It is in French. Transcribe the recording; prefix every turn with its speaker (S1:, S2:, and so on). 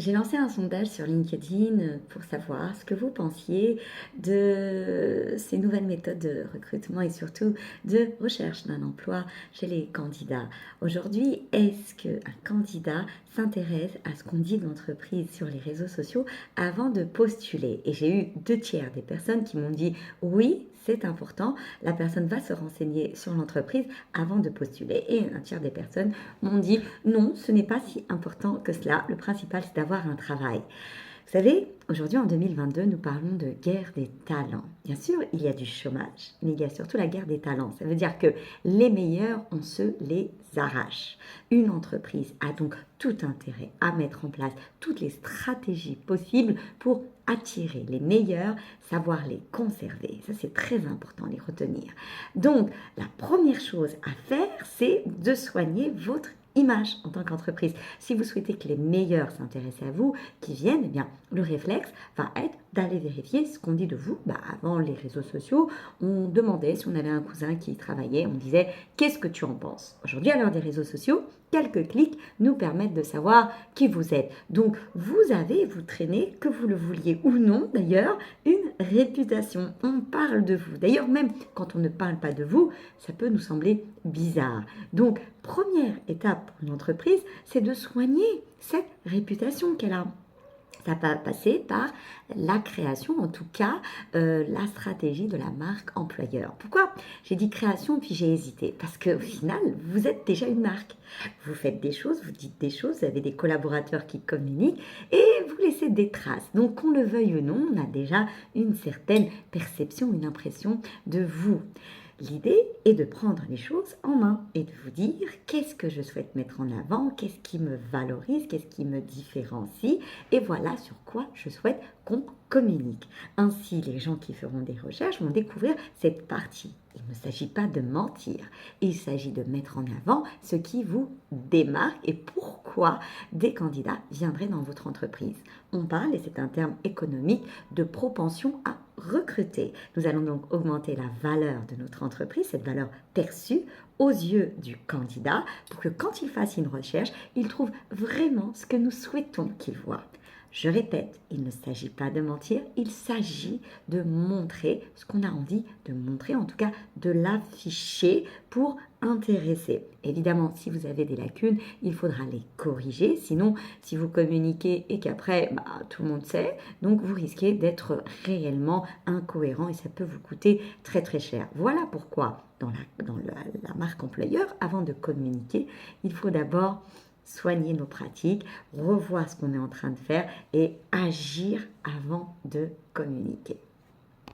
S1: J'ai lancé un sondage sur LinkedIn pour savoir ce que vous pensiez de ces nouvelles méthodes de recrutement et surtout de recherche d'un emploi chez les candidats. Aujourd'hui, est-ce qu'un candidat s'intéresse à ce qu'on dit de l'entreprise sur les réseaux sociaux avant de postuler? Et j'ai eu 2 tiers des personnes qui m'ont dit oui, c'est important, la personne va se renseigner sur l'entreprise avant de postuler. Et 1 tiers des personnes m'ont dit non, ce n'est pas si important que cela, le principal c'est d'avoir un travail. Vous savez, aujourd'hui en 2022, nous parlons de guerre des talents. Bien sûr, il y a du chômage, mais il y a surtout la guerre des talents. Ça veut dire que les meilleurs, on se les arrache. Une entreprise a donc tout intérêt à mettre en place toutes les stratégies possibles pour attirer les meilleurs, savoir les conserver. Ça, c'est très important, les retenir. Donc, la première chose à faire, c'est de soigner votre image en tant qu'entreprise. Si vous souhaitez que les meilleurs s'intéressent à vous, qui viennent, eh bien, le réflexe va être d'aller vérifier ce qu'on dit de vous. Avant les réseaux sociaux, on demandait si on avait un cousin qui y travaillait, on disait qu'est-ce que tu en penses? Aujourd'hui, à l'heure des réseaux sociaux, quelques clics nous permettent de savoir qui vous êtes. Donc, vous traînez, que vous le vouliez ou non d'ailleurs, une réputation. On parle de vous. D'ailleurs, même quand on ne parle pas de vous, ça peut nous sembler bizarre. Donc, première étape pour une entreprise, c'est de soigner cette réputation qu'elle a. Ça va passer par la création, en tout cas, la stratégie de la marque employeur. Pourquoi j'ai dit création puis j'ai hésité? Parce qu'au final, vous êtes déjà une marque. Vous faites des choses, vous dites des choses, vous avez des collaborateurs qui communiquent et vous laissez des traces. Donc, qu'on le veuille ou non, on a déjà une certaine perception, une impression de vous. L'idée est de prendre les choses en main et de vous dire qu'est-ce que je souhaite mettre en avant, qu'est-ce qui me valorise, qu'est-ce qui me différencie et voilà sur quoi je souhaite qu'on communique. Ainsi, les gens qui feront des recherches vont découvrir cette partie. Il ne s'agit pas de mentir, il s'agit de mettre en avant ce qui vous démarque et pourquoi des candidats viendraient dans votre entreprise. On parle, et c'est un terme économique, de propension à recruter. Nous allons donc augmenter la valeur de notre entreprise, cette valeur perçue aux yeux du candidat, pour que quand il fasse une recherche, il trouve vraiment ce que nous souhaitons qu'il voit. Je répète, il ne s'agit pas de mentir, il s'agit de montrer ce qu'on a envie de montrer, en tout cas de l'afficher pour intéresser. Évidemment, si vous avez des lacunes, il faudra les corriger, sinon si vous communiquez et qu'après tout le monde sait, donc vous risquez d'être réellement incohérent et ça peut vous coûter très très cher. Voilà pourquoi dans la marque employeur, avant de communiquer, il faut d'abord soigner nos pratiques, revoir ce qu'on est en train de faire et agir avant de communiquer.